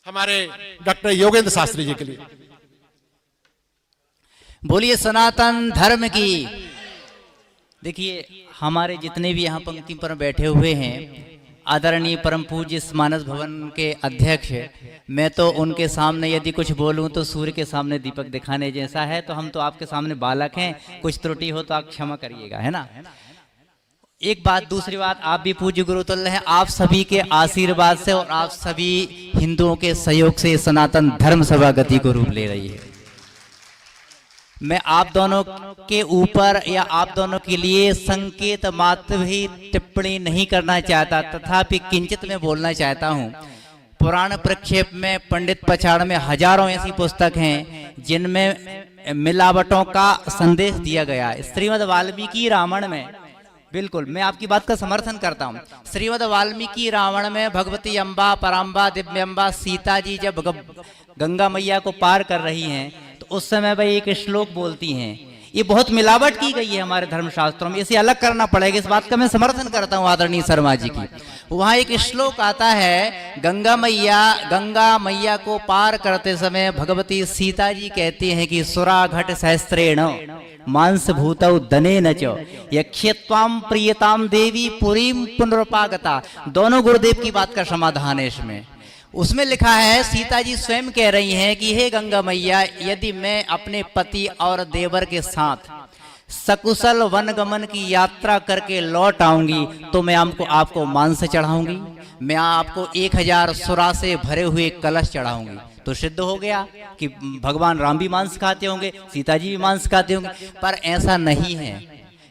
हमारे डॉक्टर योगेंद्र शास्त्री जी के लिए। बोलिए सनातन धर्म की। देखिए हमारे जितने भी यहाँ पंक्ति पर बैठे हुए हैं, आदरणीय परम पूज्य मानस भवन के अध्यक्ष, मैं तो उनके सामने यदि कुछ बोलूं तो सूर्य के सामने दीपक दिखाने जैसा है। तो हम तो आपके सामने बालक हैं, कुछ त्रुटि हो तो आप क्षमा करिएगा, है ना। एक बात, दूसरी बात, आप भी पूज्य गुरुतुल्य हैं। आप सभी के आशीर्वाद से और आप सभी हिंदुओं के सहयोग से सनातन धर्म सभा गति को रूप ले रही है। मैं आप दोनों के ऊपर या आप दोनों के लिए संकेत मात्र भी टिप्पणी नहीं करना चाहता, तथापि किंचित मैं बोलना चाहता हूं। पुराण प्रक्षेप में, पंडित पछाड़ में हजारों ऐसी पुस्तक हैं जिनमें मिलावटों का संदेश दिया गया है। श्रीमद् वाल्मीकि रामायण में, बिल्कुल मैं आपकी बात का समर्थन करता हूँ, श्रीमद् वाल्मीकि रामायण में भगवती अम्बा, पराम्बा, दिव्यम्बा सीता जी जब गंगा मैया को पार कर रही हैं तो उस समय वह एक श्लोक बोलती हैं। ये बहुत मिलावट की गई है हमारे धर्मशास्त्रों में, इसे अलग करना पड़ेगा। इस बात का मैं समर्थन करता हूँ आदरणीय शर्मा जी की। वहाँ एक श्लोक आता है, गंगा मैया को पार करते समय भगवती सीता जी कहती हैं कि सुरा घट सहस्त्रेण मांस भूतौ दने न च यक्षत्वाम प्रियताम देवी पुरीम पुनरुपागता। दोनों गुरुदेव की बात का समाधान है इसमें। उसमें लिखा है, सीता जी स्वयं कह रही हैं कि हे गंगा मैया, यदि मैं अपने पति और देवर के साथ सकुशल वनगमन की यात्रा करके लौट आऊंगी तो मैं आपको मांस चढ़ाऊंगी, मैं आपको 1000 सुरा से भरे हुए कलश चढ़ाऊंगी। तो सिद्ध हो गया कि भगवान राम भी मांस खाते होंगे, सीता जी भी मांस खाते होंगे। पर ऐसा नहीं है।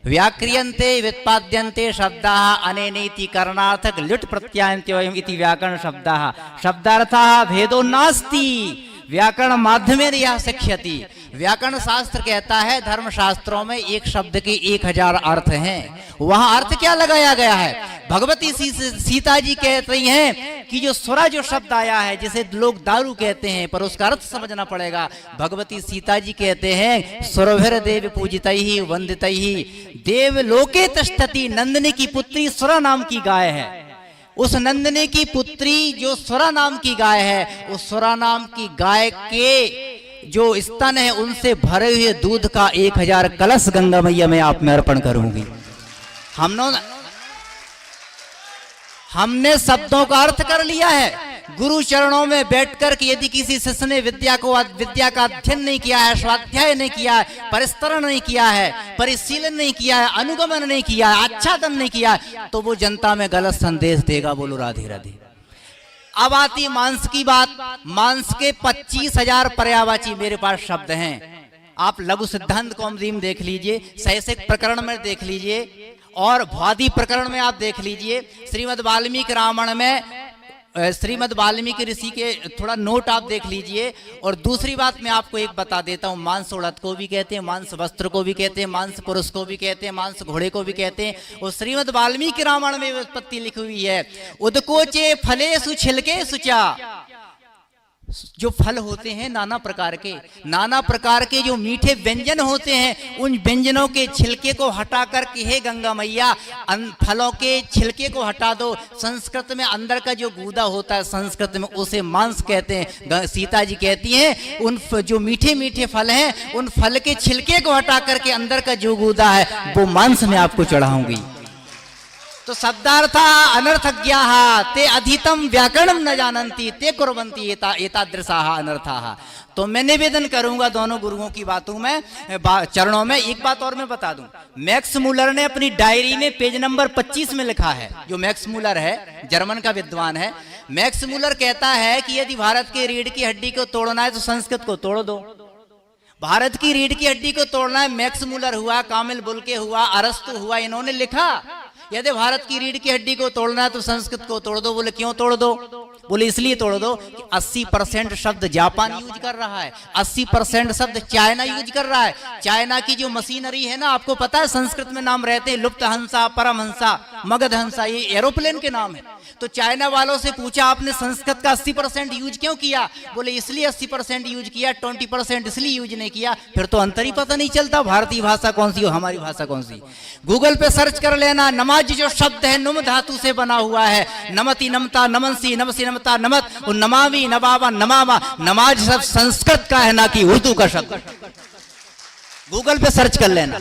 व्याक्रियन्ते व्युत्पाद्यन्ते शब्दाः अनेनेति करणार्थक लुट प्रत्यायन्ते इति व्याकरण शब्दाः शब्दार्थः भेदो नास्ति व्याकरण माध्यमेन यह शिक्षयति। व्याकरण शास्त्र कहता है धर्म शास्त्रों में एक शब्द के 1000 अर्थ हैं। वहां अर्थ क्या लगाया गया है? भगवती सीता जी कह रही हैं कि जो सुरा जो शब्द आया है, जिसे लोग दारू कहते हैं, पर उसका अर्थ समझना पड़ेगा। भगवती सीता जी कहते हैं सुरभिर देव पूजितैहि वंदितैहि देव लोके तिष्ठति। नंदिनी की पुत्री सुरा नाम की गाय है। उस नंदिनी की पुत्री जो सुरा नाम की गाय है, उस सुरा नाम की गाय के जो स्तन है उनसे भरे हुए दूध का 1000 कलश गंगा मैया में आप में अर्पण करूंगी। हमने शब्दों का अर्थ कर लिया है। गुरु चरणों में बैठकर कि यदि किसी शिष्य ने विद्या का अध्ययन नहीं किया है, स्वाध्याय नहीं किया है, परिस्तरण नहीं किया है, परिशीलन नहीं किया है, अनुगमन नहीं किया है, आच्छादन नहीं किया है, तो वो जनता में गलत संदेश देगा। बोलो राधे राधे। अब आती मांस की बात। मांस के 25,000 पर्यायवाची मेरे पास शब्द हैं। आप लघु सिद्धांत कौमुदी में देख लीजिए, शैसिक प्रकरण में देख लीजिए और भ्वादी प्रकरण में आप देख लीजिए। श्रीमद् वाल्मीकि रामायण में श्रीमद् वाल्मीकि ऋषि के थोड़ा नोट आप देख लीजिए। और दूसरी बात मैं आपको एक बता देता हूँ, मांस उड़द को भी कहते हैं, मांस वस्त्र को भी कहते हैं, मांस पुरुष को भी कहते हैं, मांस घोड़े को भी कहते हैं। और श्रीमद् वाल्मीकि रामायण में उत्पत्ति लिखी हुई है, उदकोचे फलेषु छिलकेषु चा। जो फल होते हैं नाना प्रकार के जो मीठे व्यंजन होते हैं, उन व्यंजनों के छिलके को हटा करके हे गंगा मैया फलों के छिलके को हटा दो। संस्कृत में अंदर का जो गूदा होता है, संस्कृत में उसे मांस कहते हैं। सीता जी कहती हैं उन जो मीठे मीठे फल हैं, उन फल के छिलके को हटा करके अंदर का जो गूदा है वो मांस में आपको चढ़ाऊंगी। तो शब्दार्थ अनर्थज्ञाः ते अधितम व्याकरणम न जानन्ति ते कुर्वन्ति एतादृशाः अनर्थाः। तो मैं निवेदन करूंगा दोनों गुरुओं की बातों में, चरणों में। एक बात और मैं बता दूं, मैक्स मूलर ने अपनी डायरी में पेज नंबर 25 में लिखा है। जो मैक्स मूलर है, जर्मन का विद्वान है, मैक्स मूलर कहता है कि यदि भारत की रीढ़ की हड्डी को तोड़ना है तो संस्कृत को तोड़ दो। भारत की रीढ़ की हड्डी को तोड़ना है, मैक्स मूलर हुआ, कामिल बुल्के हुआ, अरस्तु हुआ, इन्होंने लिखा यदि भारत की रीढ़ की हड्डी को तोड़ना है तो संस्कृत को तोड़ दो। बोले क्यों तोड़ दो? बोले इसलिए तोड़ दो कि 80% शब्द जापान यूज कर रहा है, 80% शब्द चाइना यूज कर रहा है। चाइना की जो मशीनरी है ना, आपको पता है संस्कृत में नाम रहते हैं लुप्त हंसा, परमहंसा। मगध हंसा, ये एरोप्लेन के नाम है। तो चाइना वालों से पूछा आपने संस्कृत का 80% यूज क्यों किया? बोले इसलिए 80% यूज किया, 20% इसलिए यूज नहीं किया। फिर तो अंतर ही पता नहीं चलता भारतीय भाषा कौन सी और हमारी भाषा कौन सी। गूगल पे सर्च कर लेना, नमाज जो शब्द है नुम धातु से बना हुआ है। नमति नमता नमनसी नमसी नमता नमत, और नमामि नबाबा नमामा, नमाज सब संस्कृत का है ना कि उर्दू का शब्द। गूगल पे सर्च कर लेना।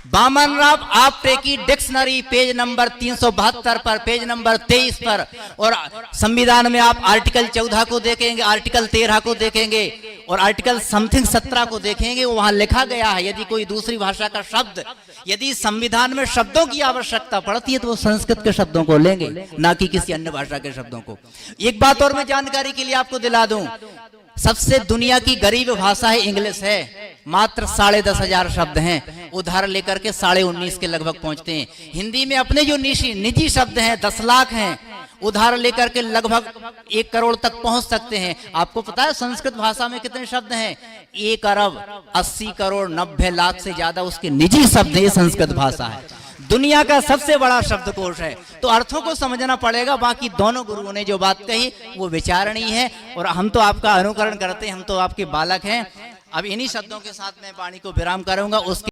बामन राव आप्टे की डिक्शनरी पेज नंबर 372 पर, पेज नंबर 23 पर, और संविधान में आप आर्टिकल 14 को देखेंगे, आर्टिकल 13 को देखेंगे और आर्टिकल समथिंग 17 को देखेंगे। वहां लिखा गया है यदि कोई दूसरी भाषा का शब्द, यदि संविधान में शब्दों की आवश्यकता पड़ती है तो वो संस्कृत के शब्दों को लेंगे, ना कि किसी अन्य भाषा के शब्दों को। एक बात और मैं जानकारी के लिए आपको दिला दूं, सबसे दुनिया की गरीब भाषा है इंग्लिश है। मात्र 10,500 शब्द हैं, उधार लेकर के 19.5 के लगभग पहुंचते हैं। हिंदी में अपने जो निजी शब्द हैं 10 लाख हैं, उधार लेकर के लगभग 1 करोड़ तक पहुंच सकते हैं। आपको पता है संस्कृत भाषा में कितने शब्द हैं? 1 अरब 80 करोड़ 90 लाख से ज्यादा उसके निजी शब्द हैं। ये संस्कृत भाषा है, दुनिया का सबसे बड़ा शब्दकोश है। तो अर्थों को समझना पड़ेगा। बाकी दोनों गुरुओं ने जो बात कही वो विचारणीय है, और हम तो आपका अनुकरण करते हैं, हम तो आपके बालक हैं। अब इन्हीं शब्दों के साथ मैं वाणी को विराम करूंगा। उसके